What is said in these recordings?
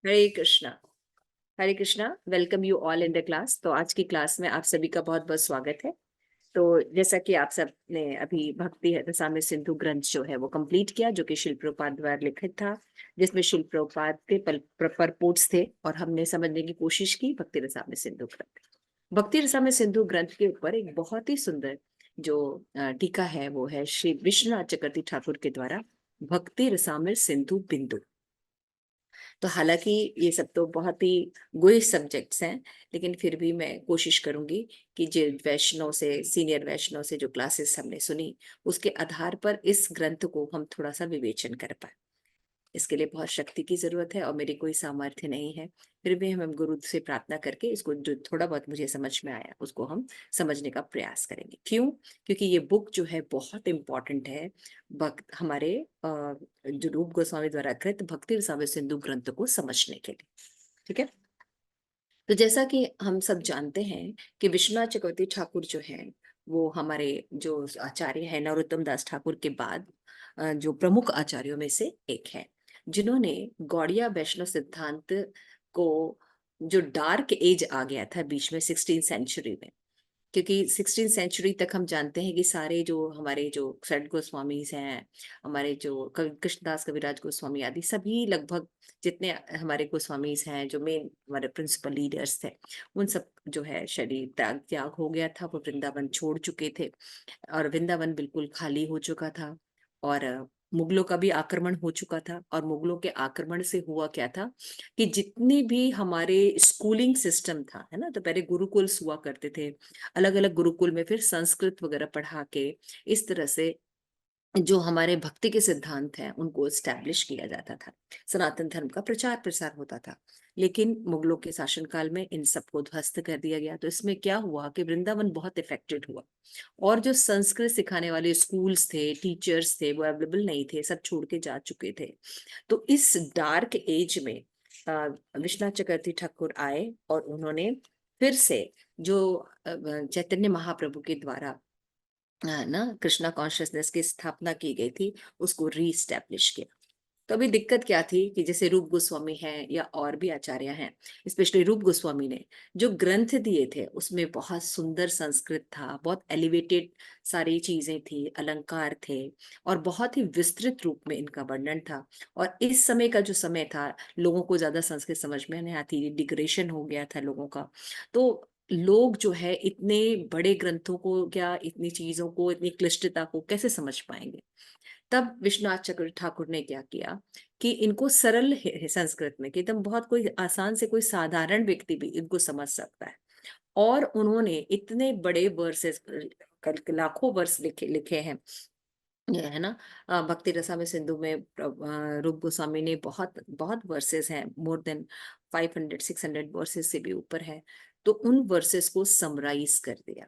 Hare Krishna. Hare Krishna. Welcome you all in the class. तो आज की क्लास में आप सभी का बहुत बहुत स्वागत है। तो जैसा कि आप सब ने अभी भक्ति रसामृत सिंधु ग्रंथ जो है वो कंप्लीट किया, जो कि शिल प्रभुपाद द्वारा लिखित था, जिसमें शिल प्रभुपाद के परपोर्ट्स थे और हमने समझने की कोशिश की भक्ति रसामृत सिंधु ग्रंथ। भक्ति रसामृत सिंधु ग्रंथ के ऊपर एक बहुत ही सुंदर जो टीका है वो है श्री विश्वनाथ चक्रवर्ती ठाकुर के द्वारा भक्ति रसामृत सिंधु बिंदु। तो हालांकि ये सब तो बहुत ही गुह्य सब्जेक्ट्स हैं, लेकिन फिर भी मैं कोशिश करूंगी कि जो वैष्णव से सीनियर वैष्णव से जो क्लासेस हमने सुनी उसके आधार पर इस ग्रंथ को हम थोड़ा सा विवेचन कर पाए। इसके लिए बहुत शक्ति की जरूरत है और मेरी कोई सामर्थ्य नहीं है। फिर भी हम गुरु से प्रार्थना करके इसको जो थोड़ा बहुत मुझे समझ में आया उसको हम समझने का प्रयास करेंगे। क्यों? क्योंकि ये बुक जो है बहुत इंपॉर्टेंट है भक्त हमारे जो रूप गोस्वामी द्वारा कृत भक्ति रसामृत सिंधु ग्रंथ को समझने के लिए। ठीक है। तो जैसा कि हम सब जानते हैं कि विश्वनाथ चक्रवर्ती ठाकुर जो है वो हमारे जो आचार्य है नरोत्तम दास ठाकुर के बाद जो प्रमुख आचार्यों में से एक है, जिन्होंने गौड़िया वैष्णव सिद्धांत को, जो डार्क एज आ गया था बीच में 16th सेंचुरी में, क्योंकि 16th सेंचुरी तक हम जानते हैं कि सारे जो हमारे जो सैड गोस्वामी हैं, हमारे जो कृष्णदास कविराज गोस्वामी आदि सभी लगभग जितने हमारे गोस्वामीज हैं जो मेन हमारे प्रिंसिपल लीडर्स थे, उन सब जो है शरीर त्याग त्याग हो गया था, वो वृंदावन छोड़ चुके थे और वृंदावन बिल्कुल खाली हो चुका था। और मुगलों का भी आक्रमण हो चुका था। और मुगलों के आक्रमण से हुआ क्या था कि जितनी भी हमारे स्कूलिंग सिस्टम था, है ना, तो पहले गुरुकुल्स हुआ करते थे, अलग अलग गुरुकुल में फिर संस्कृत वगैरह पढ़ा के इस तरह से जो हमारे भक्ति के सिद्धांत हैं उनको स्टैब्लिश किया जाता था, सनातन धर्म का प्रचार प्रसार होता था। लेकिन मुगलों के शासनकाल में इन सबको ध्वस्त कर दिया गया। तो इसमें क्या हुआ कि वृंदावन बहुत इफेक्टेड हुआ और जो संस्कृत सिखाने वाले स्कूल्स थे, टीचर्स थे, वो अवेलेबल नहीं थे, सब छोड़ के जा चुके थे। तो इस डार्क एज में विश्वनाथ चक्रवर्ती ठाकुर आए और उन्होंने फिर से जो चैतन्य महाप्रभु के द्वारा ना कृष्णा कॉन्शियसनेस की स्थापना की गई थी उसको रीस्टैब्लिश किया। तो अभी दिक्कत क्या थी कि जैसे रूप गोस्वामी हैं या और भी आचार्य हैं, स्पेशली रूप गोस्वामी ने जो ग्रंथ दिए थे उसमें बहुत सुंदर संस्कृत था, बहुत एलिवेटेड सारी चीजें थी, अलंकार थे और बहुत ही विस्तृत रूप में इनका वर्णन था। और इस समय का जो समय था, लोगों को ज्यादा संस्कृत समझ में नहीं आती, डिग्रेशन हो गया था लोगों का। तो लोग जो है इतने बड़े ग्रंथों को, क्या इतनी चीजों को, इतनी क्लिष्टता को कैसे समझ पाएंगे। तब विश्वनाथ चक्र ठाकुर ने क्या किया कि इनको सरल संस्कृत में, कि एकदम बहुत कोई आसान से कोई साधारण व्यक्ति भी इनको समझ सकता है। और उन्होंने इतने बड़े वर्सेस, लाखों वर्ष लिखे लिखे हैं, ये है ना। भक्ति रसामृत सिंधु में रूप गोस्वामी ने बहुत बहुत वर्सेस हैं, मोर देन 500-600 वर्सेस से भी ऊपर है। तो उन वर्सेस को समराइज कर दिया।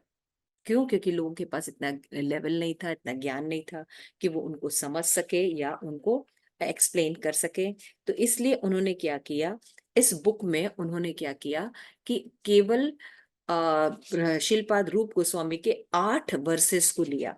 क्यों? क्योंकि लोगों के पास इतना लेवल नहीं था, इतना ज्ञान नहीं था कि वो उनको समझ सके या उनको एक्सप्लेन कर सके। तो इसलिए उन्होंने क्या किया, इस बुक में उन्होंने क्या किया कि केवल शिलपाद रूप गोस्वामी के 8 वर्सेस को लिया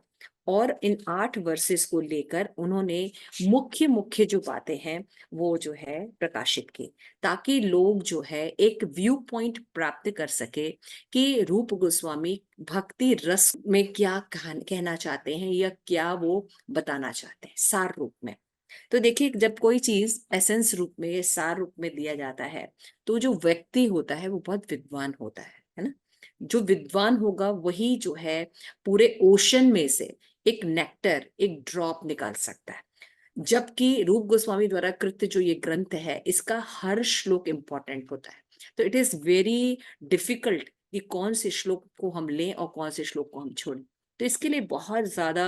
और इन 8 वर्सेस को लेकर उन्होंने मुख्य मुख्य जो बातें हैं वो जो है प्रकाशित की, ताकि लोग जो है एक व्यू पॉइंट प्राप्त कर सके कि रूप गोस्वामी भक्ति रस में क्या कहना चाहते हैं या क्या वो बताना चाहते हैं सार रूप में। तो देखिए, जब कोई चीज एसेंस रूप में या सार रूप में दिया जाता है तो जो व्यक्ति होता है वो बहुत विद्वान होता है ना। जो विद्वान होगा वही जो है पूरे ओशन में से एक नेक्टर, एक ड्रॉप निकाल सकता है। जबकि रूप गोस्वामी द्वारा कृत जो ये ग्रंथ है इसका हर श्लोक इंपॉर्टेंट होता है। तो इट इज वेरी डिफिकल्ट कि कौन से श्लोक को हम लें और कौन से श्लोक को हम छोड़ें। तो इसके लिए बहुत ज्यादा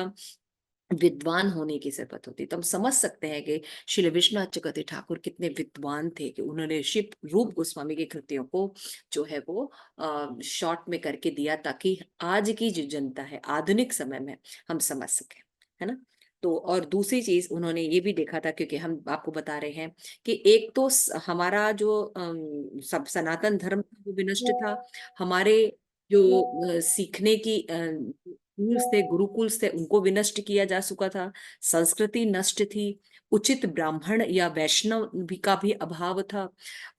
विद्वान होने की जरूरत होती। तो हम समझ सकते हैं कि श्री विश्वनाथ चक्रवर्ती ठाकुर कितने विद्वान थे कि उन्होंने शिव रूप गोस्वामी के कृतियों को जो है वो शॉर्ट में करके दिया, ताकि आज की जो जनता है आधुनिक समय में हम समझ सके, है ना। तो और दूसरी चीज उन्होंने ये भी देखा था, क्योंकि हम आपको बता रहे हैं कि एक तो हमारा जो सब सनातन धर्म वो विनष्ट था, हमारे जो सीखने की स्कूल्स थे, गुरुकुल्स थे, उनको विनष्ट किया जा चुका था। संस्कृति नष्ट थी। उचित ब्राह्मण या वैष्णव भी का भी अभाव था।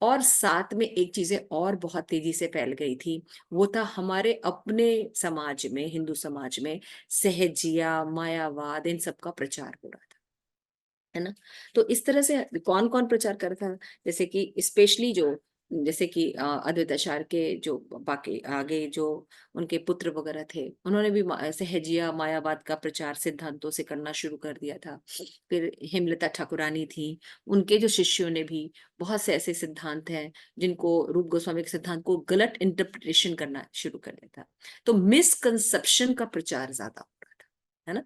और साथ में एक चीजें और बहुत तेजी से फैल गई थी, वो था हमारे अपने समाज में, हिंदू समाज में सहजिया, मायावाद, इन सब का प्रचार हो रहा था, है ना। तो इस तरह से कौन कौन प्रचार कर रहा था, जैसे कि स्पेशली जो, जैसे कि अद्वैत आचार्य के जो बाकी आगे जो उनके पुत्र वगैरह थे, उन्होंने भी सहजिया, मायावाद का प्रचार सिद्धांतों से करना शुरू कर दिया था। फिर हेमलता ठाकुरानी थी, उनके जो शिष्यों ने भी बहुत से ऐसे सिद्धांत हैं जिनको, रूप गोस्वामी के सिद्धांत को गलत इंटरप्रिटेशन करना शुरू कर दिया था। तो मिसकंसेप्शन का प्रचार ज्यादा हो रहा था, है ना।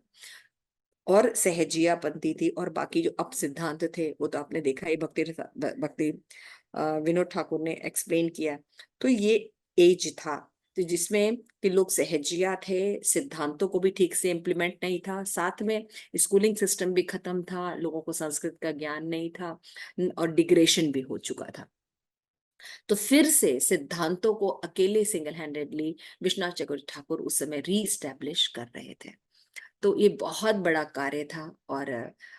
और सहजियापंथी थी, और बाकी जो अप सिद्धांत थे वो तो आपने देखा ही, भक्ति विनोद ठाकुर ने एक्सप्लेन किया। तो ये एज था तो जिसमें कि लोग सहजिया थे, सिद्धांतों को भी ठीक से इम्प्लीमेंट नहीं था, साथ में स्कूलिंग सिस्टम भी खत्म था, लोगों को संस्कृत का ज्ञान नहीं था, और डिग्रेशन भी हो चुका था। तो फिर से सिद्धांतों को अकेले सिंगल हैंडेडली विश्वनाथ चक्रवर्ती ठाकुर उस समय री कर रहे थे। तो ये बहुत बड़ा कार्य था, और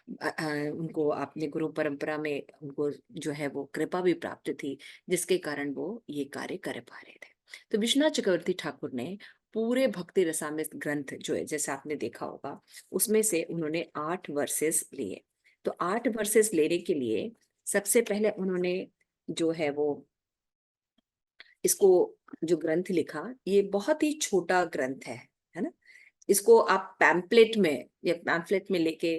उनको अपने गुरु परंपरा में उनको जो है वो कृपा भी प्राप्त थी, जिसके कारण वो ये कार्य कर पा रहे थे। तो विश्वनाथ चक्रवर्ती ठाकुर ने पूरे भक्ति रसामृत ग्रंथ जो है, जैसे आपने देखा होगा, उसमें से उन्होंने 8 वर्सेस लिए। तो 8 वर्सेस लेने के लिए सबसे पहले उन्होंने जो है वो इसको, जो ग्रंथ लिखा, ये बहुत ही छोटा ग्रंथ है ना। इसको आप पैम्पलेट में या पैम्पलेट में लेके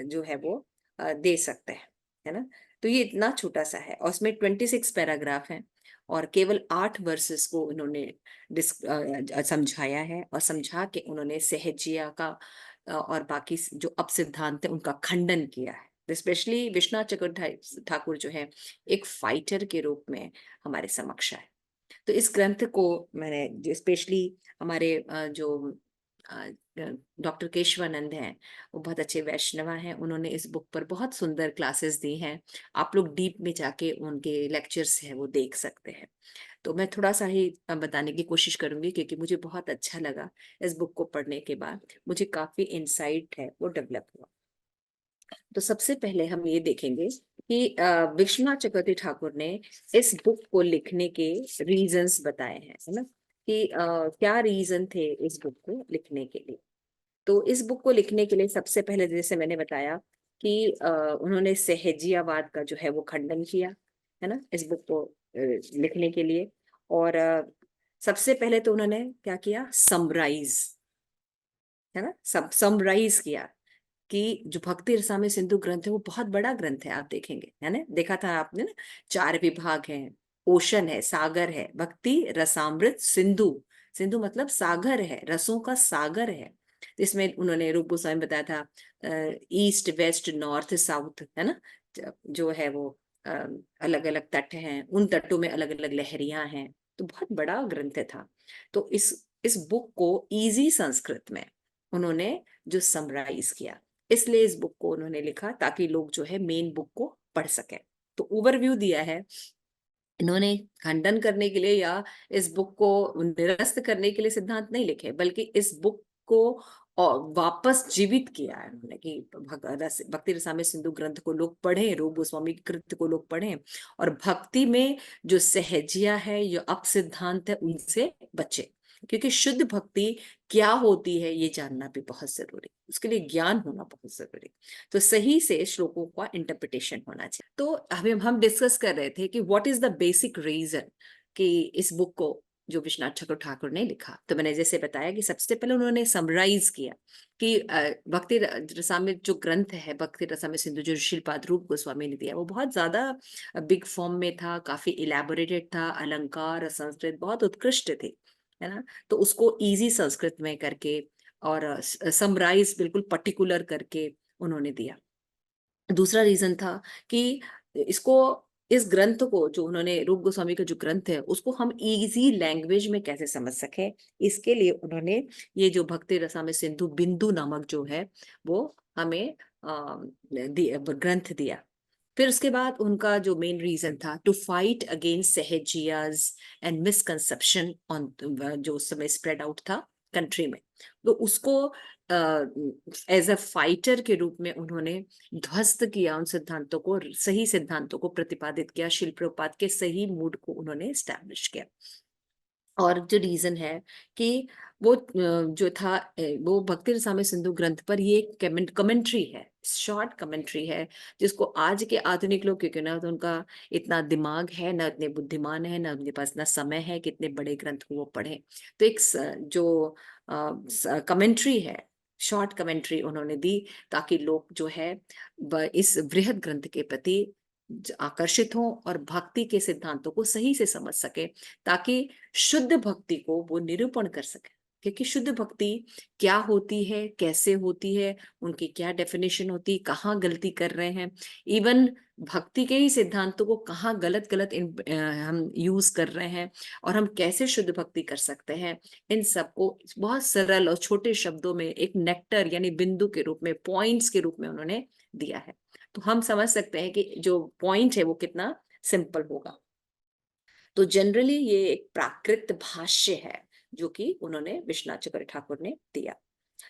जो है वो दे सकते हैं, है ना। तो ये इतना छोटा सा है, और उसमें 26 पैराग्राफ हैं, और केवल 8 वर्सेस को उन्होंने समझाया है, और समझा के उन्होंने सहजिया का और बाकी जो अपसिद्धांत है उनका खंडन किया है। स्पेशली विश्वनाथ चक्रवर्ती ठाकुर जो है एक फाइटर के रूप में हमारे समक्ष आए। तो इस ग्रंथ को मैंने स्पेशली हमारे जो डॉक्टर केशवानंद हैं, वो बहुत अच्छे वैष्णव हैं, उन्होंने इस बुक पर बहुत सुंदर क्लासेस दी हैं। आप लोग डीप में जाके उनके लेक्चर्स हैं वो देख सकते हैं। तो मैं थोड़ा सा ही बताने की कोशिश करूंगी, क्योंकि मुझे बहुत अच्छा लगा इस बुक को पढ़ने के बाद, मुझे काफी इंसाइट है वो डेवलप हुआ। तो सबसे पहले हम ये देखेंगे कि विश्वनाथ चक्रवर्ती ठाकुर ने इस बुक को लिखने के रीजंस बताए हैं, है ना, कि क्या रीजन थे इस बुक को लिखने के लिए। तो इस बुक को लिखने के लिए सबसे पहले, जैसे मैंने बताया कि उन्होंने सहजियावाद का जो है वो खंडन किया, है ना, इस बुक को लिखने के लिए। और सबसे पहले तो उन्होंने क्या किया, समराइज, है ना, सब समराइज किया कि जो भक्ति रसामृत सिंधु ग्रंथ है वो बहुत बड़ा ग्रंथ है, आप देखेंगे, है ना, देखा था आपने ना, 4 विभाग हैं, ओशन है, सागर है, भक्ति रसामृत सिंधु, सिंधु मतलब सागर है, रसों का सागर है। इसमें उन्होंने रूप गोस्वामी बताया था ईस्ट वेस्ट नॉर्थ साउथ, है ना, जो है वो अलग अलग तट हैं, उन तटों में अलग अलग लहरियां हैं। तो बहुत बड़ा ग्रंथ था। तो इस बुक को इजी संस्कृत में उन्होंने जो समराइज किया, इसलिए इस बुक को उन्होंने लिखा ताकि लोग जो है मेन बुक को पढ़ सकें। तो ओवरव्यू दिया है इन्होंने, खंडन करने के लिए या इस बुक को निरस्त करने के लिए सिद्धांत नहीं लिखे, बल्कि इस बुक को और वापस जीवित किया है उन्होंने, कि भक्ति रसामृत सिंधु ग्रंथ को लोग पढ़ें, रूप गोस्वामी कृत को लोग पढ़ें, और भक्ति में जो सहजिया है, जो अप सिद्धांत है, उनसे बचे। क्योंकि शुद्ध भक्ति क्या होती है ये जानना भी बहुत जरूरी, उसके लिए ज्ञान होना बहुत जरूरी। तो सही से श्लोकों का इंटरप्रिटेशन होना चाहिए। तो अभी हम डिस्कस कर रहे थे कि what is the basic reason कि इस बुक को जो विश्वनाथ चक्रवर्ती ठाकुर ने लिखा। तो मैंने जैसे बताया कि सबसे पहले उन्होंने समराइज किया कि भक्ति रसामृत जो ग्रंथ है, भक्ति रसामृत सिंधु, जो श्रीपाद रूप गोस्वामी ने दिया, वो बहुत ज्यादा बिग फॉर्म में था, काफी इलेबोरेटेड था, अलंकार संस्कृत बहुत उत्कृष्ट थी, है ना। तो उसको इजी संस्कृत में करके और समराइज बिल्कुल पर्टिकुलर करके उन्होंने दिया। दूसरा रीजन था कि इसको, इस ग्रंथ को जो उन्होंने, रूप गोस्वामी का जो ग्रंथ है, उसको हम इजी लैंग्वेज में कैसे समझ सके, इसके लिए उन्होंने ये जो भक्ति रसामृत सिंधु बिंदु नामक जो है वो हमें ग्रंथ दिया। फिर उसके बाद उनका जो मेन रीजन था टू फाइट अगेंस्ट सहजियाज एंड मिसकंसेप्शन ऑन, जो उस समय स्प्रेड आउट था कंट्री में। तो उसको एज अ फाइटर के रूप में उन्होंने ध्वस्त किया, उन सिद्धांतों को, सही सिद्धांतों को प्रतिपादित किया, शिल प्रभुपाद के सही मूड को उन्होंने एस्टैब्लिश किया। और जो रीजन है कि वो जो था वो भक्ति रसामृत सिंधु ग्रंथ पर ये कमेंट्री है, शॉर्ट कमेंट्री है, जिसको आज के आधुनिक लोग, क्योंकि ना तो उनका इतना दिमाग है, ना इतने बुद्धिमान है, ना उनके पास इतना समय है कि इतने बड़े ग्रंथ को वो पढ़े। तो एक जो कमेंट्री है, शॉर्ट कमेंट्री उन्होंने दी, ताकि लोग जो है इस बृहद ग्रंथ के प्रति आकर्षित हों और भक्ति के सिद्धांतों को सही से समझ सके, ताकि शुद्ध भक्ति को वो निरूपण कर सके। क्योंकि शुद्ध भक्ति क्या होती है, कैसे होती है, उनकी क्या डेफिनेशन होती है, कहाँ गलती कर रहे हैं, इवन भक्ति के ही सिद्धांतों को कहाँ गलत गलत हम यूज कर रहे हैं, और हम कैसे शुद्ध भक्ति कर सकते हैं, इन सबको बहुत सरल और छोटे शब्दों में एक नेक्टर यानी बिंदु के रूप में, पॉइंट्स के रूप में उन्होंने दिया है। तो हम समझ सकते हैं कि जो पॉइंट है वो कितना सिंपल होगा। तो जनरली ये एक प्राकृत भाष्य है जो कि उन्होंने विश्वनाथ चक्रवर्ती ठाकुर ने दिया।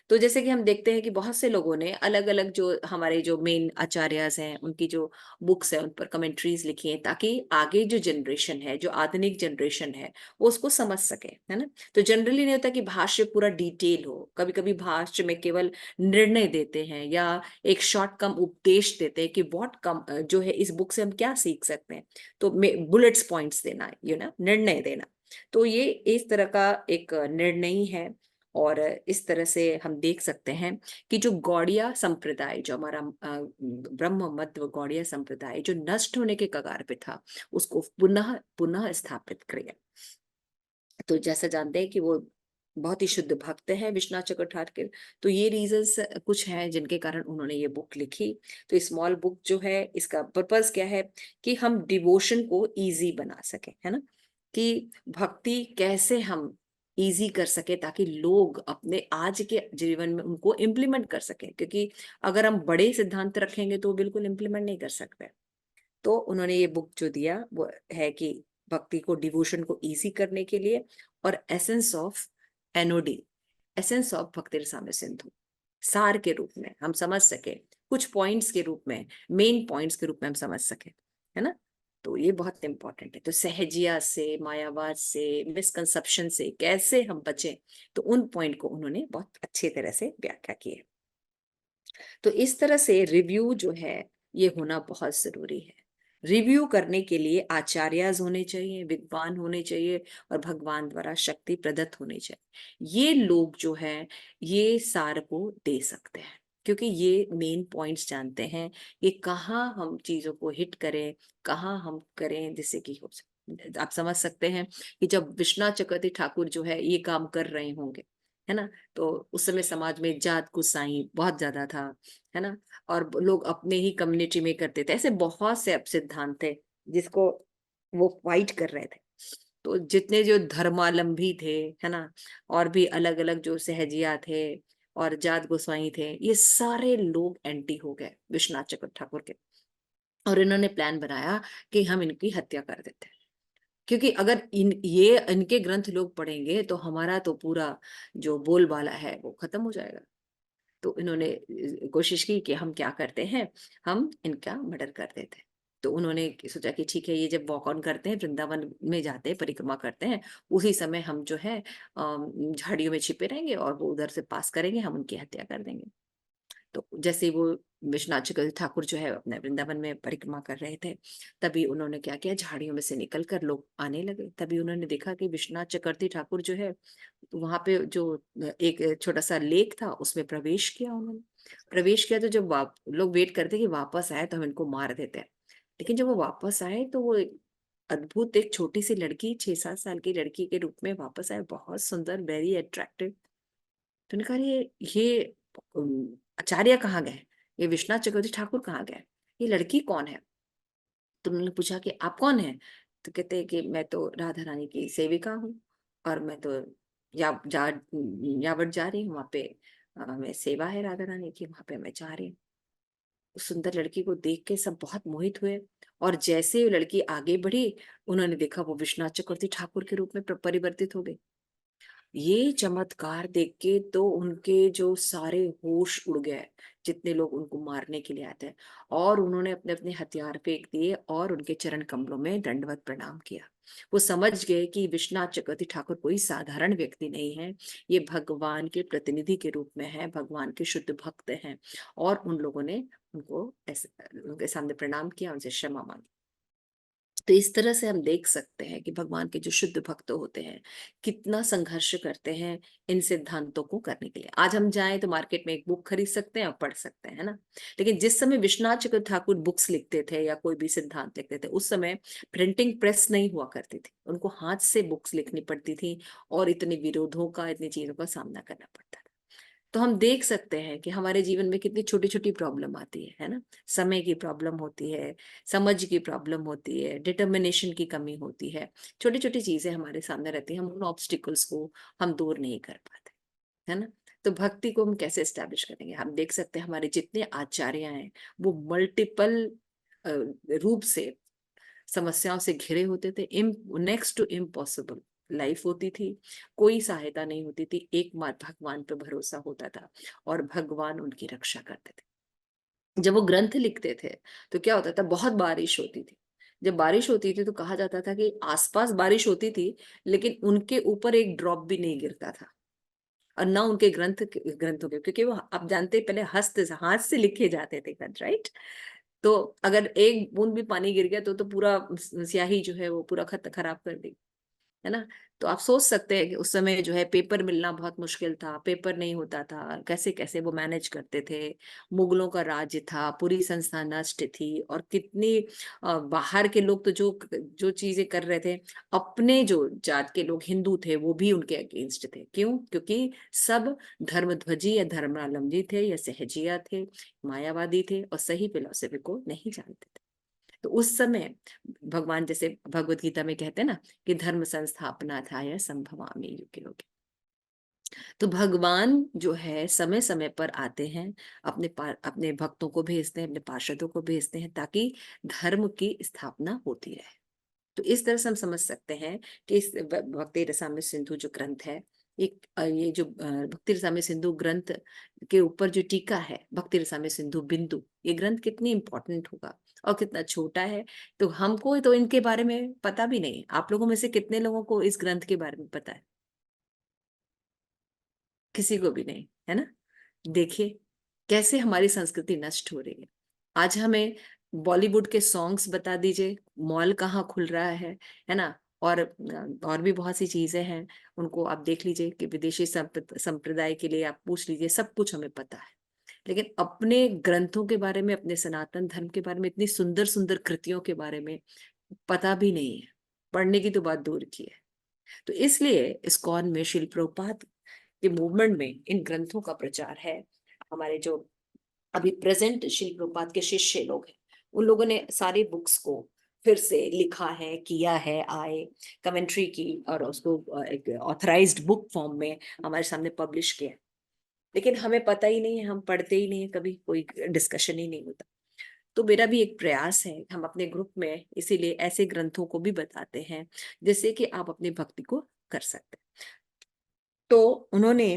तो जैसे कि हम देखते हैं कि बहुत से लोगों ने अलग अलग, जो हमारे जो मेन आचार्यस हैं, उनकी जो बुक्स है उन पर कमेंट्रीज लिखी हैं, ताकि आगे जो जनरेशन है, जो आधुनिक जनरेशन है, वो उसको समझ सके, है ना। तो जनरली नहीं होता कि भाष्य पूरा डिटेल हो, कभी कभी भाष्य में केवल निर्णय देते हैं या एक शॉर्ट कम उपदेश देते हैं कि व्हाट कम जो है इस बुक से हम क्या सीख सकते हैं। तो बुलेट्स पॉइंट्स देना, निर्णय देना। तो ये इस तरह का एक निर्णय ही है। और इस तरह से हम देख सकते हैं कि जो गौड़िया संप्रदाय, जो हमारा ब्रह्म मध्व गौड़िया संप्रदाय जो नष्ट होने के कगार पे था, उसको पुनः पुनः स्थापित किया। तो जैसा जानते हैं कि वो बहुत ही शुद्ध भक्त है विश्वनाथ चक्रवर्ती ठाकुर। तो ये रीजंस कुछ हैं जिनके कारण उन्होंने ये बुक लिखी। तो स्मॉल बुक जो है, इसका पर्पस क्या है कि हम डिवोशन को इजी बना सके, है ना, कि भक्ति कैसे हम इजी कर सके, ताकि लोग अपने आज के जीवन में उनको इम्प्लीमेंट कर सके। क्योंकि अगर हम बड़े सिद्धांत रखेंगे तो बिल्कुल इम्प्लीमेंट नहीं कर सकते। तो उन्होंने ये बुक जो दिया वो है कि भक्ति को, डिवोशन को इजी करने के लिए, और essence of NOD, essence of भक्ति रसामृत सिंधु, सार के रूप में हम समझ सके, कुछ पॉइंट्स के रूप में, मेन पॉइंट्स के रूप में हम समझ सके, है ना। तो ये बहुत इंपॉर्टेंट है। तो सहजिया से, मायावाद से, मिसकंसेप्शन से कैसे हम बचें, तो उन पॉइंट को उन्होंने बहुत अच्छी तरह से व्याख्या की है। तो इस तरह से रिव्यू जो है ये होना बहुत जरूरी है। रिव्यू करने के लिए आचार्यज होने चाहिए, विद्वान होने चाहिए, और भगवान द्वारा शक्ति प्रदत्त होनी चाहिए। ये लोग जो है ये सार को दे सकते हैं, क्योंकि ये मेन पॉइंट्स जानते हैं कि कहाँ हम चीजों को हिट करें, कहाँ हम करें जिससे कि हो सके। आप समझ सकते हैं कि जब विश्वनाथ चक्रवर्ती ठाकुर जो है ये काम कर रहे होंगे, है ना, तो उस समय समाज में जात गुस्साई बहुत ज्यादा था, है ना, और लोग अपने ही कम्युनिटी में करते थे। ऐसे बहुत से सिद्धांत थे जिसको वो फाइट कर रहे थे। तो जितने जो धर्मावलंबी थे, है ना, और भी अलग अलग जो सहजिया थे और जात गोस्वाई थे, ये सारे लोग एंटी हो गए विश्वनाथ चक्रवर्ती ठाकुर के। और इन्होंने प्लान बनाया कि हम इनकी हत्या कर देते हैं। क्योंकि अगर ये इनके ग्रंथ लोग पढ़ेंगे तो हमारा तो पूरा जो बोलबाला है वो खत्म हो जाएगा। तो इन्होंने कोशिश की कि हम क्या करते हैं, हम इनका मर्डर कर देते हैं। तो उन्होंने सोचा कि ठीक है, ये जब वॉक ऑन करते हैं, वृंदावन में जाते हैं, परिक्रमा करते हैं, उसी समय हम जो है झाड़ियों में छिपे रहेंगे और वो उधर से पास करेंगे, हम उनकी हत्या कर देंगे। तो जैसे वो विश्वनाथ चक्रवर्ती ठाकुर जो है अपने वृंदावन में परिक्रमा कर रहे थे, तभी उन्होंने क्या किया, झाड़ियों में से निकल कर लोग आने लगे। तभी उन्होंने देखा कि विश्वनाथ चक्रवर्ती ठाकुर जो है वहां पे जो एक छोटा सा लेक था उसमें प्रवेश किया। उन्होंने प्रवेश किया, तो जब लोग वेट करते कि वापस आए तो हम इनको मार देते हैं, लेकिन जब वो वापस आए तो वो अद्भुत एक छोटी सी लड़की, 6-7 साल की लड़की के रूप में वापस आए, बहुत सुंदर, वेरी अट्रैक्टिव। तो उन्होंने कहा ये आचार्य कहाँ गए, ये विश्वनाथ चक्रवर्ती ठाकुर कहाँ गए, ये लड़की कौन है। तो उन्होंने पूछा कि आप कौन है। तो कहते हैं कि मैं तो राधा रानी की सेविका हूँ, और मैं तो यावत जा रही हूँ, वहां पे मैं सेवा है राधा रानी की, वहां पे मैं जा रही हूँ। उस सुंदर लड़की को देख के सब बहुत मोहित हुए, और जैसे वो लड़की आगे बढ़ी, उन्होंने देखा वो विश्वनाथ चक्रवर्ती ठाकुर के रूप में परिवर्तित हो गई। ये चमत्कार देख के तो उनके जो सारे होश उड़ गए, जितने लोग उनको मारने के लिए आते हैं, और उन्होंने अपने अपने हथियार फेंक दिए और उनके चरण कमलों में दंडवत प्रणाम किया। वो समझ गए कि विश्वनाथ चक्रवर्ती ठाकुर कोई साधारण व्यक्ति नहीं है, ये भगवान के प्रतिनिधि के रूप में है, भगवान के शुद्ध भक्त हैं। और उन लोगों ने उनको ऐसे उनके सामने प्रणाम किया, उनसे क्षमा मांगी। तो इस तरह से हम देख सकते हैं कि भगवान के जो शुद्ध भक्त होते हैं कितना संघर्ष करते हैं इन सिद्धांतों को करने के लिए। आज हम जाएं तो मार्केट में एक बुक खरीद सकते हैं और पढ़ सकते हैं, है ना। लेकिन जिस समय विश्वनाथ चक्रवर्ती ठाकुर बुक्स लिखते थे या कोई भी सिद्धांत लिखते थे, उस समय प्रिंटिंग प्रेस नहीं हुआ करती थी, उनको हाथ से बुक्स लिखनी पड़ती थी और इतने विरोधों का, इतनी चीजों का सामना करना पड़ता था। तो हम देख सकते हैं कि हमारे जीवन में कितनी छोटी छोटी प्रॉब्लम आती है ना। समय की प्रॉब्लम होती है, समझ की प्रॉब्लम होती है, डिटर्मिनेशन की कमी होती है, छोटी छोटी चीजें हमारे सामने रहती हैं, हम उन ऑब्स्टिकल्स को हम दूर नहीं कर पाते, है ना। तो भक्ति को हम कैसे एस्टेब्लिश करेंगे? हम देख सकते हैं हमारे जितने आचार्य हैं वो मल्टीपल रूप से समस्याओं से घिरे होते थे। नेक्स्ट टू इम्पॉसिबल लाइफ होती थी, कोई सहायता नहीं होती थी, एकमात्र भगवान पर भरोसा होता था और भगवान उनकी रक्षा करते थे। जब वो ग्रंथ लिखते थे तो क्या होता था, बहुत बारिश होती थी। जब बारिश होती थी तो कहा जाता था कि आसपास बारिश होती थी लेकिन उनके ऊपर एक ड्रॉप भी नहीं गिरता था, और ना उनके ग्रंथों के, क्योंकि वो आप जानते हैं, पहले हस्त हाथ से लिखे जाते थे ग्रंथ, राइट। तो अगर एक बूंद भी पानी गिर गया तो पूरा स्याही जो है वो पूरा खत खराब कर देगी, है ना। तो आप सोच सकते हैं कि उस समय जो है पेपर मिलना बहुत मुश्किल था, पेपर नहीं होता था, कैसे कैसे वो मैनेज करते थे। मुगलों का राज्य था, पूरी संस्था नष्ट थी, और कितनी बाहर के लोग तो जो जो चीजें कर रहे थे, अपने जो जात के लोग हिंदू थे वो भी उनके अगेंस्ट थे। क्यों? क्योंकि सब धर्मध्वजी या धर्मावलंबी थे या सहजिया थे, मायावादी थे और सही फिलोसफी को नहीं जानते थे। तो उस समय भगवान जैसे भगवत गीता में कहते हैं ना कि धर्म संस्थापना था या संभवामि युगे युगे। तो भगवान जो है समय समय पर आते हैं, अपने भक्तों को भेजते हैं, अपने पार्षदों को भेजते हैं, ताकि धर्म की स्थापना होती रहे। तो इस तरह से हम समझ सकते हैं कि इस भक्ति रसामृत सिंधु जो ग्रंथ है, ये जो भक्ति रसामृत सिंधु ग्रंथ के ऊपर जो टीका है, भक्ति रसामृत सिंधु बिंदु, ये ग्रंथ कितनी इंपॉर्टेंट होगा और कितना छोटा है। तो हमको तो इनके बारे में पता भी नहीं। आप लोगों में से कितने लोगों को इस ग्रंथ के बारे में पता है? किसी को भी नहीं, है ना। देखिए कैसे हमारी संस्कृति नष्ट हो रही है। आज हमें बॉलीवुड के सॉन्ग्स बता दीजिए, मॉल कहाँ खुल रहा है ना। और भी बहुत सी चीजें हैं, उनको आप देख लीजिए कि विदेशी संप्रदाय के लिए आप पूछ लीजिए, सब कुछ हमें पता है। लेकिन अपने ग्रंथों के बारे में, अपने सनातन धर्म के बारे में, इतनी सुंदर सुंदर कृतियों के बारे में पता भी नहीं है, पढ़ने की तो बात दूर की है। तो इसलिए इस्कॉन में शिल प्रभुपाद के मूवमेंट में इन ग्रंथों का प्रचार है। हमारे जो अभी प्रेजेंट शिल प्रभुपाद के शिष्य लोग हैं, उन लोगों ने सारी बुक्स को फिर से लिखा है, किया है, आए कमेंट्री की और उसको एक ऑथराइज्ड बुक फॉर्म में हमारे सामने पब्लिश किया। लेकिन हमें पता ही नहीं है, हम पढ़ते ही नहीं है, कभी कोई डिस्कशन ही नहीं होता। तो मेरा भी एक प्रयास है, हम अपने ग्रुप में इसीलिए ऐसे ग्रंथों को भी बताते हैं जिससे कि आप अपनी भक्ति को कर सकते हैं। तो उन्होंने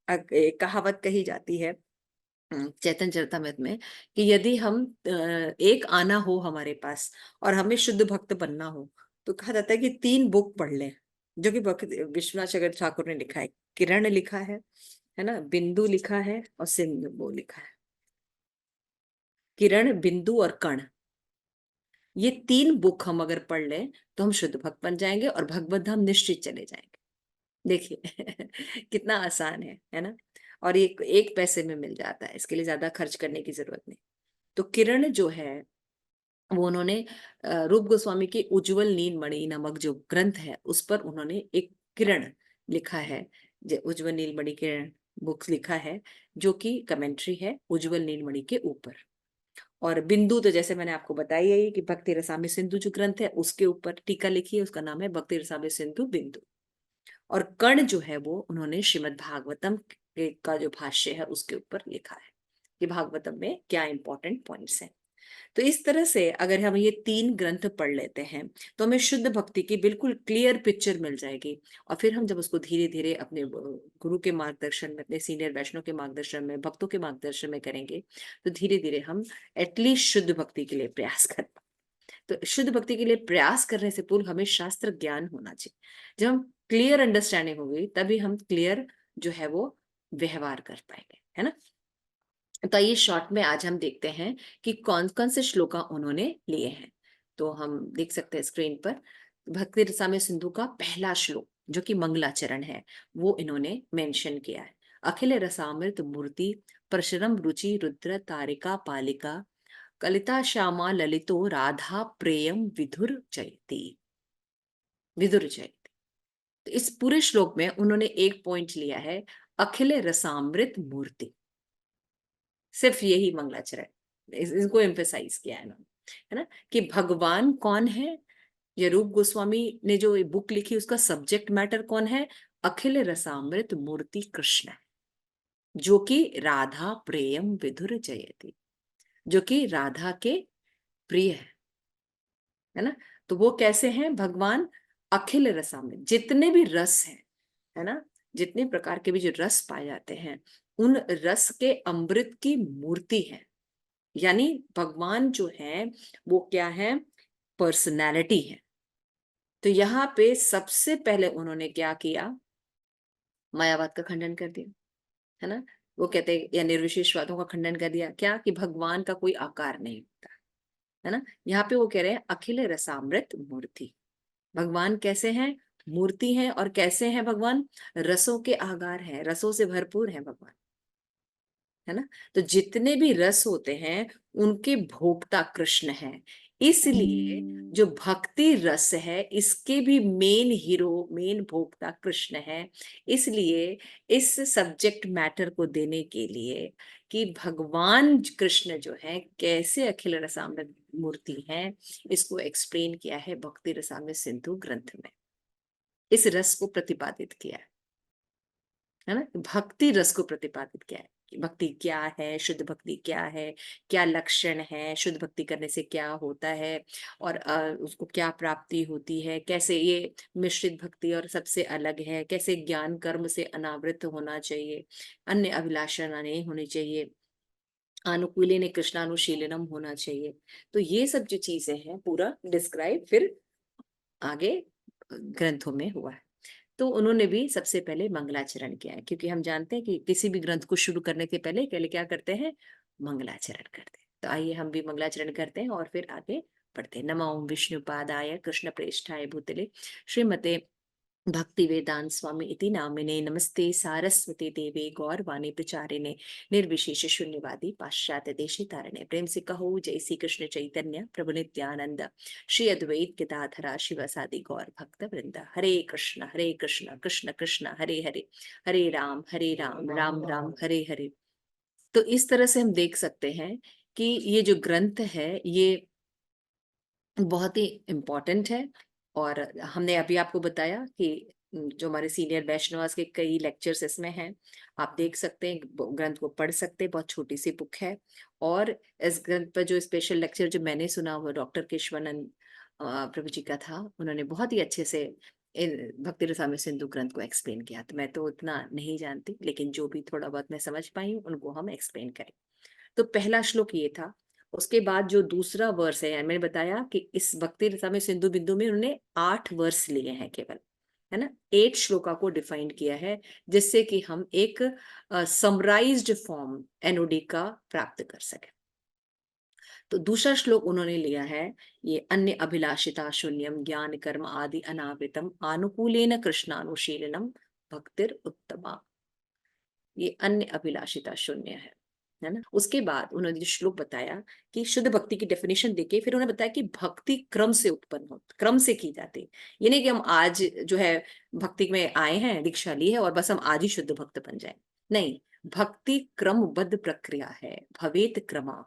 एक कहावत कही जाती है चैतन्य चरितमृत में कि यदि हम एक आना हो हमारे पास और हमें शुद्ध भक्त बनना हो, तो कहा जाता है कि 3 बुक पढ़ लें, जो कि विश्वनाथ चक्रवर्ती ठाकुर ने लिखा है। किरण लिखा है ना, बिंदु लिखा है और सिंधु वो लिखा है। किरण, बिंदु और कण, ये 3 बुक हम अगर पढ़ लें तो हम शुद्ध भक्त बन जाएंगे और भगवत धाम निश्चित चले जाएंगे। देखिए कितना आसान है ना। और ये एक पैसे में मिल जाता है, इसके लिए ज्यादा खर्च करने की जरूरत नहीं। तो किरण जो है वो उन्होंने रूप गोस्वामी की उज्जवल नील मणि नामक जो ग्रंथ है उस पर उन्होंने एक किरण लिखा है, उज्जवल नीलमणि किरण बुक्स लिखा है, जो कि कमेंट्री है उज्जवल नीलमणि के ऊपर। और बिंदु तो जैसे मैंने आपको बताया ही कि भक्ति रसामृत सिंधु जो ग्रंथ है उसके ऊपर टीका लिखी है, उसका नाम है भक्ति रसामृत सिंधु बिंदु। और कर्ण जो है वो उन्होंने श्रीमद् भागवतम का जो भाष्य है उसके ऊपर लिखा है कि भागवतम में क्या इंपॉर्टेंट पॉइंट्स हैं। तो इस तरह से अगर हम ये 3 ग्रंथ पढ़ लेते हैं तो हमें शुद्ध भक्ति की बिल्कुल क्लियर पिक्चर मिल जाएगी। और फिर हम जब उसको धीरे धीरे अपने गुरु के मार्गदर्शन में, अपने सीनियर वैष्णव के मार्गदर्शन में, भक्तों के मार्गदर्शन में करेंगे तो धीरे धीरे हम एटलीस्ट शुद्ध भक्ति के लिए प्रयास कर पाएंगे। तो शुद्ध भक्ति के लिए प्रयास करने से पूर्व हमें शास्त्र ज्ञान होना चाहिए। जब हम क्लियर अंडरस्टैंडिंग होगी तभी हम क्लियर जो है वो व्यवहार कर पाएंगे, है ना। तो ये शॉर्ट में आज हम देखते हैं कि कौन कौन से श्लोका उन्होंने लिए हैं। तो हम देख सकते हैं स्क्रीन पर भक्ति रसामृत सिंधु का पहला श्लोक जो कि मंगलाचरण है वो इन्होंने मेंशन किया है। अखिल रसामृत मूर्ति परशुरम रुचि रुद्र तारिका पालिका कलिता श्यामा ललितो राधा प्रेयम विधुर जयती, विधुर जयती। तो इस पूरे श्लोक में उन्होंने एक पॉइंट लिया है, अखिल रसामृत मूर्ति, सिर्फ यही मंगलाचरण इसको एम्फेसाइज किया है इन्होंने, है ना, कि भगवान कौन है। ये रूप गोस्वामी ने जो बुक लिखी उसका सब्जेक्ट मैटर कौन है, अखिल रसामृत मूर्ति कृष्ण है, जो कि राधा प्रेयम विधुर जयती, जो कि राधा के प्रिय है ना। तो वो कैसे हैं भगवान, अखिल रसामृत, जितने भी रस हैं, है ना, जितने प्रकार के भी जो रस पाए जाते हैं उन रस के अमृत की मूर्ति है। यानी भगवान जो है वो क्या है, पर्सनैलिटी है। तो यहाँ पे सबसे पहले उन्होंने क्या किया, मायावाद का खंडन कर दिया, है ना। वो कहते हैं या निर्विशेषवादों का खंडन कर दिया, क्या कि भगवान का कोई आकार नहीं होता, है ना। यहाँ पे वो कह रहे हैं अखिल रसामृत मूर्ति, भगवान कैसे हैं, मूर्ति हैं। और कैसे हैं भगवान, रसों के आगार हैं, रसों से भरपूर हैं भगवान, है ना। तो जितने भी रस होते हैं उनके भोक्ता कृष्ण है। इसलिए जो भक्ति रस है इसके भी मेन हीरो, मेन भोक्ता कृष्ण है। इसलिए इस सब्जेक्ट मैटर को देने के लिए कि भगवान कृष्ण जो है कैसे अखिल रसामृत मूर्ति है, इसको एक्सप्लेन किया है भक्ति रसामृत सिंधु ग्रंथ में। इस रस को प्रतिपादित किया है ना, भक्ति रस को प्रतिपादित किया है कि भक्ति क्या है, शुद्ध भक्ति क्या है, क्या लक्षण है, शुद्ध भक्ति करने से क्या होता है और उसको क्या प्राप्ति होती है, कैसे ये मिश्रित भक्ति और सबसे अलग है, कैसे ज्ञान कर्म से अनावृत होना चाहिए, अन्य अभिलाषा नहीं होनी चाहिए, अनुकूलेन कृष्णानुशीलनम होना चाहिए। तो ये सब जो चीजें हैं पूरा डिस्क्राइब फिर आगे ग्रंथों में हुआ है। तो उन्होंने भी सबसे पहले मंगलाचरण किया है, क्योंकि हम जानते हैं कि किसी भी ग्रंथ को शुरू करने के पहले पहले क्या करते हैं, मंगलाचरण करते हैं। तो आइए हम भी मंगलाचरण करते हैं और फिर आगे बढ़ते हैं। नमो विष्णुपादाय कृष्ण प्रेष्ठाय भूतले श्रीमते भक्ति वेदांत स्वामी इति नामिने नमस्ते सारस्वती देवे गौरवाणी प्रचारिणे निर्विशेष शून्यवादी पाश्चात्य देशी तारणे। प्रेम से कहो जय श्री कृष्ण चैतन्य प्रभु नित्यानंद श्री अद्वैत गदाधरा शिवसादि गौर भक्त वृंद। हरे कृष्ण कृष्ण कृष्ण हरे हरे, हरे राम राम राम हरे हरे। तो इस तरह से हम देख सकते हैं कि ये जो ग्रंथ है ये बहुत ही इम्पोर्टेंट है। और हमने अभी आपको बताया कि जो हमारे सीनियर वैष्णवास के कई लेक्चर्स इसमें हैं, आप देख सकते हैं, ग्रंथ को पढ़ सकते हैं, बहुत छोटी सी बुक है। और इस ग्रंथ पर जो स्पेशल लेक्चर जो मैंने सुना वो डॉक्टर केशवानंद प्रभु जी का था, उन्होंने बहुत ही अच्छे से भक्ति रसामृत सिंधु ग्रंथ को एक्सप्लेन किया। तो मैं तो उतना नहीं जानती, लेकिन जो भी थोड़ा बहुत मैं समझ पाई हूँ उनको हम एक्सप्लेन करें। तो पहला श्लोक ये था। उसके बाद जो दूसरा वर्स है, मैंने बताया कि इस भक्ति रसामृत सिंधु बिंदु में उन्होंने 8 वर्स लिए हैं केवल, है ना, 8 श्लोका को डिफाइन किया है, जिससे कि हम एक समराइज्ड फॉर्म एनओडी का प्राप्त कर सके। तो दूसरा श्लोक उन्होंने लिया है, ये अन्य अभिलाषिता शून्यम ज्ञान कर्म आदि अनावृतम आनुकूलेन कृष्णानुशीलनम भक्तिर उत्तमा। ये अन्य अभिलाषिता शून्य है ना। उसके बाद उन्होंने जो श्लोक बताया कि शुद्ध भक्ति की डेफिनेशन देके फिर उन्होंने बताया कि भक्ति क्रम से उत्पन्न हो, क्रम से की जाती है। ये नहीं कि हम आज जो है भक्ति में आए हैं, दीक्षा ली है और बस हम आज ही शुद्ध भक्त बन जाए, नहीं। भक्ति क्रमबद्ध प्रक्रिया है, भवेत क्रमा,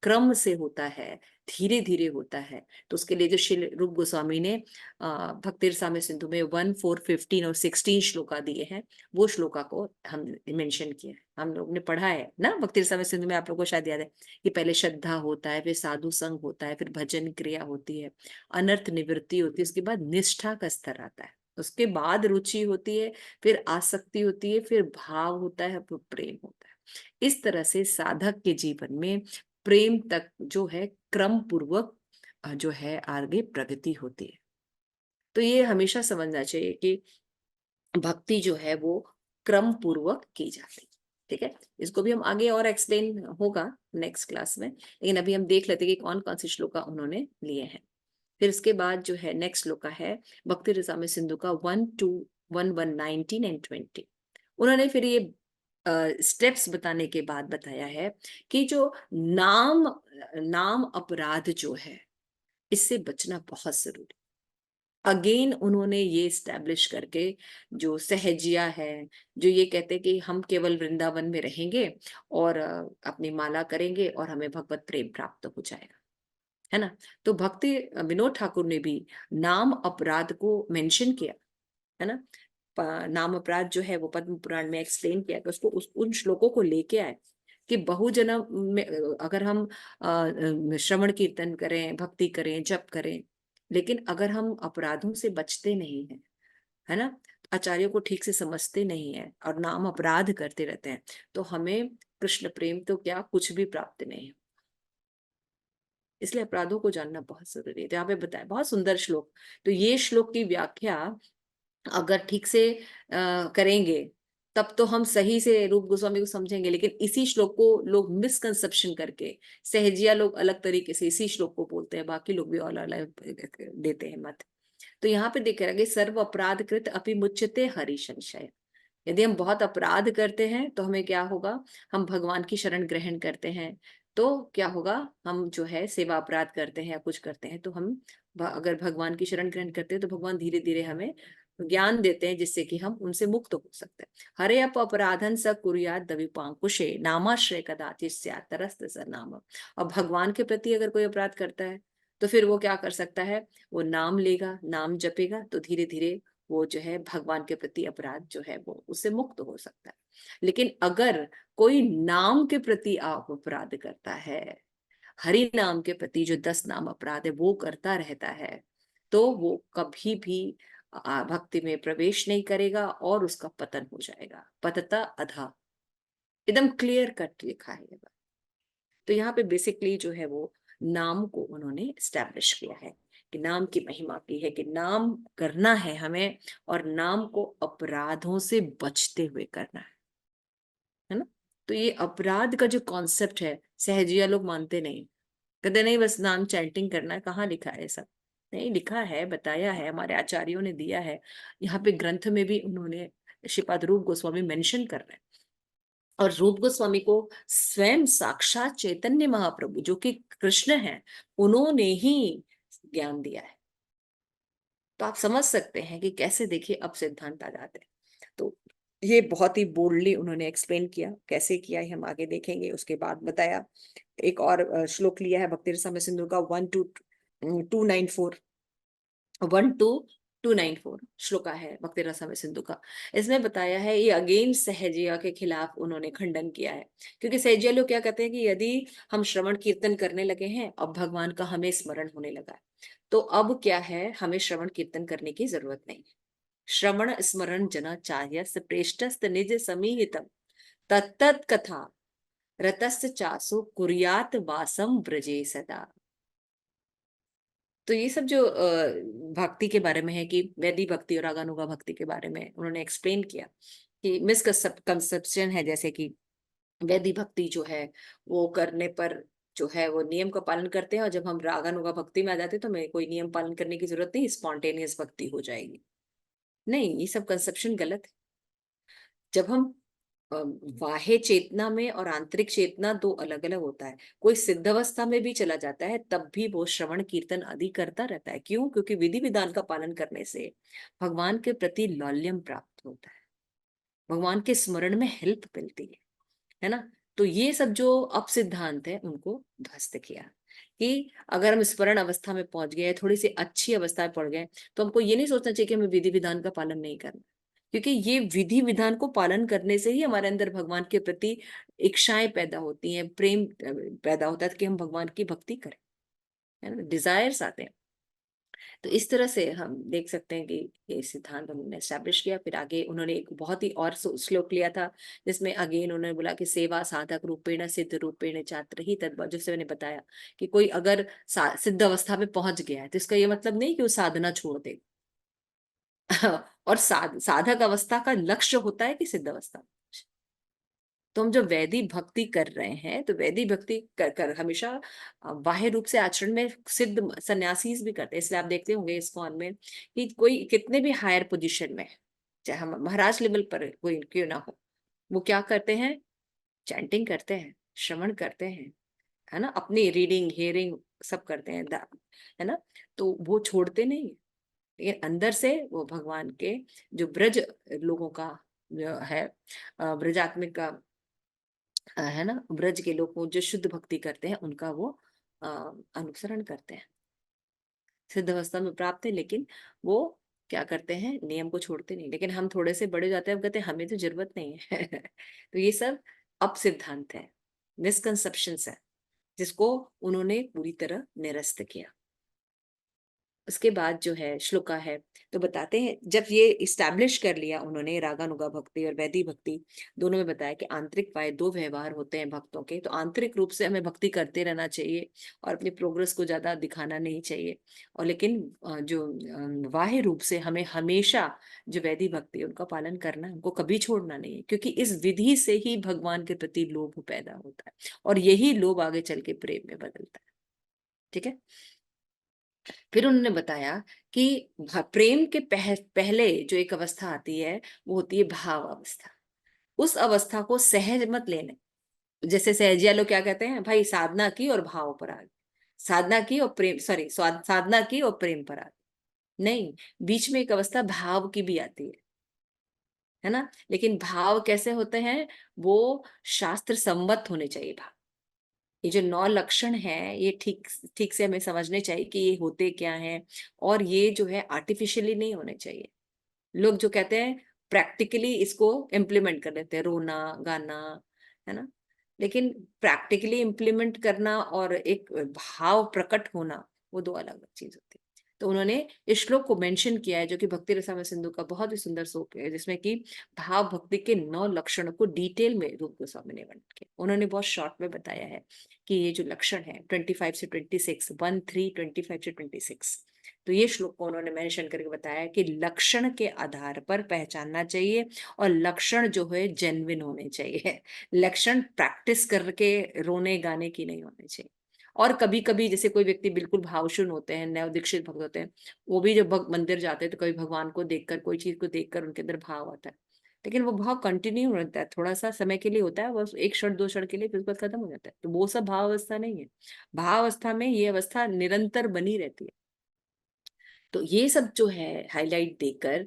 क्रम से होता है, धीरे धीरे होता है। तो उसके लिए जो श्री रूप गोस्वामी ने भक्ति रसामृत सिंधु में 1, 4, 15 और 16 श्लोका दिए हैं, वो श्लोका को हम मेंशन किया है। हम लोग ने पढ़ा है ना भक्ति रसामृत सिंधु में, आप लोगों को शायद याद है कि पहले श्रद्धा होता है, फिर साधु संग होता है, फिर भजन क्रिया होती है, अनर्थ निवृत्ति होती है, उसके बाद निष्ठा का स्तर आता है, उसके बाद रुचि होती है, फिर आसक्ति होती है, फिर भाव होता है, फिर प्रेम होता है। इस तरह से साधक के जीवन में प्रेम तक जो है क्रम पूर्वक जो है आगे प्रगति होती है। तो ये हमेशा समझना चाहिए कि भक्ति जो है वो क्रम पूर्वक की जाती है। ठीक है, इसको भी हम आगे और एक्सप्लेन होगा नेक्स्ट क्लास में, लेकिन अभी हम देख लेते हैं कि कौन कौन से श्लोका उन्होंने लिए हैं। फिर इसके बाद जो है नेक्स्ट श्लोका है भक्ति रसामृत सिंधु का 1, 2, 1, 1, 19 एंड 20। उन्होंने फिर ये स्टेप्स बताने के बाद बताया है कि जो नाम नाम अपराध जो है इससे बचना बहुत जरूरी। अगेन उन्होंने ये स्टैब्लिश करके जो सहजिया है, जो ये कहते हैं कि हम केवल वृंदावन में रहेंगे और अपनी माला करेंगे और हमें भगवत प्रेम प्राप्त हो जाएगा, है ना। तो भक्ति विनोद ठाकुर ने भी नाम अपराध को मेंशन किया, है ना। नाम अपराध जो है वो पद्म पुराण में एक्सप्लेन किया कि उसको उन श्लोकों को लेके आए कि बहुजन्म में अगर हम श्रवण कीर्तन करें, भक्ति करें, जप करें, लेकिन अगर हम अपराधों से बचते नहीं हैं, है ना, आचार्यों को ठीक से समझते नहीं है और नाम अपराध करते रहते हैं, तो हमें कृष्ण प्रेम तो क्या कुछ भी प्राप्त नहीं है। इसलिए अपराधों को जानना बहुत जरूरी है। तो यहाँ पे बताया बहुत सुंदर श्लोक। तो ये श्लोक की व्याख्या अगर ठीक से करेंगे तब तो हम सही से रूप गोस्वामी को समझेंगे, लेकिन इसी श्लोक को लोग मिसकंसेप्शन करके, सहजिया लोग अलग तरीके से इसी श्लोक को बोलते हैं, बाकी लोग भी और अलग देते हैं मत। तो यहाँ पे देख रहे सर्व अपराध कृत अपि मुच्यते हरि संशय। यदि हम बहुत अपराध करते हैं तो हमें क्या होगा, हम भगवान की शरण ग्रहण करते हैं तो क्या होगा, हम जो है सेवा अपराध करते हैं या कुछ करते हैं तो हम अगर भगवान की शरण ग्रहण करते हैं तो भगवान धीरे धीरे हमें ज्ञान देते हैं जिससे कि हम उनसे मुक्त हो सकते हैं। हरे अप अपराधन स कुर्यात दविपांकुशे नामाश्रय कदाचित स्यात् तरस्त स नाम। और भगवान के प्रति अगर कोई अपराध करता है तो फिर वो क्या कर सकता है, वो नाम लेगा, नाम जपेगा, तो धीरे धीरे वो जो है भगवान के प्रति अपराध जो है वो उससे मुक्त हो सकता है। लेकिन अगर कोई नाम के प्रति आप अपराध करता है, हरि नाम के प्रति जो 10 नाम अपराध है वो करता रहता है, तो वो कभी भी भक्ति में प्रवेश नहीं करेगा और उसका पतन हो जाएगा। पतता अधा, एकदम क्लियर कट लिखा है ये बात। तो यहाँ पे बेसिकली जो है वो नाम को उन्होंने स्टैब्लिश किया है कि नाम की महिमा की है कि नाम करना है हमें और नाम को अपराधों से बचते हुए करना है ना। तो ये अपराध का जो कॉन्सेप्ट है सहजिया लोग मानते नहीं, कहते नहीं बस नाम चैंटिंग करना है, कहाँ लिखा है ऐसा, नहीं लिखा है, बताया है, हमारे आचार्यों ने दिया है। यहाँ पे ग्रंथ में भी उन्होंने श्रीपाद रूप गोस्वामी मेंशन कर रहे हैं, और रूप गोस्वामी को स्वयं साक्षात चैतन्य महाप्रभु जो कि कृष्ण हैं उन्होंने ही ज्ञान दिया है। तो आप समझ सकते हैं कि कैसे देखिए अब सिद्धांत आ जाते हैं। तो ये बहुत ही बोल्डली उन्होंने एक्सप्लेन किया, कैसे किया है हम आगे देखेंगे। उसके बाद बताया एक और श्लोक लिया है भक्ति रसामृत सिंधु का 1-294, 1-2-294 श्लोका है भक्ति रसामृत सिंधु का। इसमें बताया है ये अगेन सहजिया के खिलाफ उन्होंने खंडन किया है, क्योंकि सहजिया लोग क्या कहते हैं कि यदि हम श्रवण कीर्तन करने लगे हैं, अब भगवान का हमें स्मरण होने लगा है, तो अब क्या है, हमें श्रवण कीर्तन करने की जरूरत नहीं है। श्रवण स्मरण जना चाह्य प्रेष्ठस्त निज समीहितम तत्तत् कथा रतस्य चासु कुर्यात वासम ब्रजे सदा। तो ये सब जो भक्ति के बारे में है कि वैदिक भक्ति और रागानुगा भक्ति के बारे में उन्होंने एक्सप्लेन किया कि मिसकंसेप्शन है, जैसे कि वैदिक भक्ति जो है वो करने पर जो है वो नियम का पालन करते हैं, और जब हम रागानुगा भक्ति में आ जाते हैं तो हमें कोई नियम पालन करने की जरूरत नहीं, स्पॉन्टेनियस भक्ति हो जाएगी। नहीं, ये सब कंसेप्शन गलत है। जब हम बाह्य चेतना में और आंतरिक चेतना दो अलग अलग होता है। कोई सिद्ध अवस्था में भी चला जाता है तब भी वो श्रवण कीर्तन आदि करता रहता है। क्यों? क्योंकि विधि विधान का पालन करने से भगवान के प्रति लौल्यम प्राप्त होता है, भगवान के स्मरण में हेल्प मिलती है ना। तो ये सब जो अप सिद्धांत है उनको ध्वस्त किया कि अगर हम स्मरण अवस्था में पहुंच गए, थोड़ी सी अच्छी अवस्था में पड़ गए, तो हमको ये नहीं सोचना चाहिए कि हमें विधि विधान का पालन नहीं करना, क्योंकि ये विधि विधान को पालन करने से ही हमारे अंदर भगवान के प्रति इच्छाएं पैदा होती हैं, प्रेम पैदा होता है कि हम भगवान की भक्ति करें, है ना, डिजायर्स आते हैं। तो इस तरह से हम देख सकते हैं कि ये सिद्धांत उन्होंने एस्टैब्लिश किया। फिर आगे उन्होंने एक बहुत ही और श्लोक लिया था, जिसमें अगेन उन्होंने बोला कि सेवा साधक रूपेण सिद्ध रूपेण चात्र ही तद्भव। जैसे मैंने बताया कि कोई अगर सिद्ध अवस्था में पहुंच गया है तो इसका ये मतलब नहीं कि वो साधना छोड़ दे। और साधक अवस्था का लक्ष्य होता है कि सिद्ध अवस्था। तो हम जो वैदिक भक्ति कर रहे हैं, तो वैदिक भक्ति कर हमेशा बाह्य रूप से आचरण में सिद्ध सन्यासी भी करते हैं। इसलिए आप देखते होंगे इस्कॉन में कि कोई कितने भी हायर पोजीशन में, चाहे हम महाराज लेवल पर कोई क्यों ना हो, वो क्या करते हैं, चैंटिंग करते हैं, श्रवण करते हैं, है ना, अपनी रीडिंग हियरिंग सब करते हैं, है ना। तो वो छोड़ते नहीं, लेकिन अंदर से वो भगवान के जो ब्रज लोगों का जो है, ब्रजात्मिक का, है ना, ब्रज के लोग वो जो शुद्ध भक्ति करते हैं उनका वो अ, अनुसरण करते हैं, सिद्ध अवस्था में प्राप्त है, लेकिन वो क्या करते हैं, नियम को छोड़ते नहीं। लेकिन हम थोड़े से बड़े हो जाते हैं, हम कहते हैं हमें तो जरूरत नहीं है। तो ये सब अप सिद्धांत है, मिसकंसेप्शन है, जिसको उन्होंने पूरी तरह निरस्त किया। उसके बाद जो है श्लोका है, तो बताते हैं जब ये इस्टेब्लिश कर लिया उन्होंने रागानुगा भक्ति और वैदिक भक्ति दोनों में, बताया कि आंतरिक वाय दो व्यवहार होते हैं भक्तों के। तो आंतरिक रूप से हमें भक्ति करते रहना चाहिए और अपनी प्रोग्रेस को ज्यादा दिखाना नहीं चाहिए, और लेकिन जो बाह्य रूप से हमें हमेशा जो वैदिक भक्ति है उनका पालन करना है, उनको कभी छोड़ना नहीं है, क्योंकि इस विधि से ही भगवान के प्रति लोभ पैदा होता है और यही लोभ आगे चल के प्रेम में बदलता है। ठीक है। फिर उन्होंने बताया कि प्रेम के पहले जो एक अवस्था आती है वो होती है भाव अवस्था। उस अवस्था को सहज मत लेने। जैसे सहजिया लोग क्या कहते हैं, भाई साधना की और भाव पर आ गए, साधना की और प्रेम, सॉरी, साधना की और प्रेम पर आ गए। नहीं, बीच में एक अवस्था भाव की भी आती है ना। लेकिन भाव कैसे होते हैं, वो शास्त्र सम्मत होने चाहिए भाव। ये जो 9 लक्षण हैं ये ठीक ठीक से हमें समझने चाहिए कि ये होते क्या हैं, और ये जो है आर्टिफिशियली नहीं होने चाहिए। लोग जो कहते हैं प्रैक्टिकली इसको इम्प्लीमेंट कर लेते हैं, रोना गाना, है ना। लेकिन प्रैक्टिकली इम्प्लीमेंट करना और एक भाव प्रकट होना, वो दो अलग अलग चीज होती है। तो उन्होंने इस श्लोक को मेंशन किया है, जो कि भक्ति रसामृत सिंधु का बहुत ही सुंदर श्लोक है, जिसमें कि भाव भक्ति के 9 लक्षणों को डिटेल में रूप गोस्वामी ने वर्णन किया। उन्होंने बहुत शॉर्ट में बताया है कि ये जो लक्षण है 25 से 26, 1, 3, 25 से 26, तो ये श्लोक को उन्होंने मेंशन करके बताया कि लक्षण के आधार पर पहचानना चाहिए, और लक्षण जो है जेन्युइन होने चाहिए। लक्षण प्रैक्टिस करके रोने गाने की नहीं होने चाहिए। और कभी कभी जैसे कोई व्यक्ति बिल्कुल भावशून्य होते हैं, नव दीक्षित भक्त होते हैं, वो भी जब मंदिर जाते हैं तो कभी भगवान को देखकर, कोई चीज को देखकर उनके अंदर भाव आता है, लेकिन वो भाव कंटिन्यू रहता है, थोड़ा सा समय के लिए होता है, बस एक क्षण दो क्षण के लिए, फिर उसके बाद खत्म हो जाता है। तो वो सब भाव अवस्था नहीं है। भाव अवस्था में ये अवस्था निरंतर बनी रहती है। तो ये सब जो है हाईलाइट देकर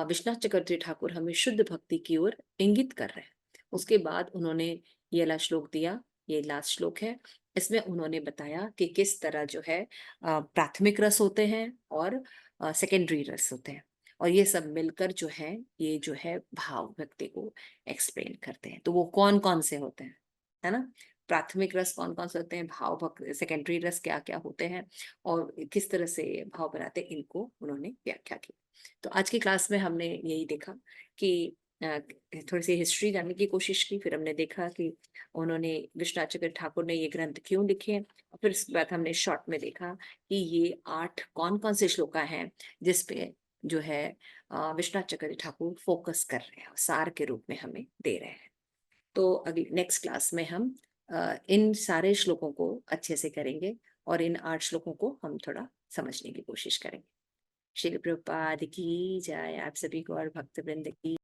विश्वनाथ चक्रवर्ती ठाकुर हमें शुद्ध भक्ति की ओर इंगित कर रहे हैं। उसके बाद उन्होंने ये वाला श्लोक दिया, ये लास्ट श्लोक है। इसमें उन्होंने बताया कि किस तरह जो है प्राथमिक रस होते हैं और सेकेंडरी रस होते हैं, और ये सब मिलकर जो है ये जो है भाव भक्ति को एक्सप्लेन करते हैं। तो वो कौन कौन से होते हैं, है ना, प्राथमिक रस कौन कौन से होते हैं, भाव भक्ति सेकेंडरी रस क्या क्या होते हैं, और किस तरह से भाव बनाते हैं, इनको उन्होंने व्याख्या की। तो आज की क्लास में हमने यही देखा कि थोड़ी सी हिस्ट्री जानने की कोशिश की, फिर हमने देखा कि उन्होंने विश्वनाथ चक्रवर्ती ठाकुर ने ये ग्रंथ क्यों लिखे, और फिर उसके बाद हमने शॉर्ट में देखा कि ये 8 कौन कौन से श्लोका हैं जिसपे जो है विश्वनाथ चक्रवर्ती ठाकुर फोकस कर रहे हैं, सार के रूप में हमें दे रहे हैं। तो अगली नेक्स्ट क्लास में हम इन सारे श्लोकों को अच्छे से करेंगे, और इन 8 श्लोकों को हम थोड़ा समझने की कोशिश करेंगे। श्रील प्रभुपाद की जय। आप सभी को और भक्त वृंद की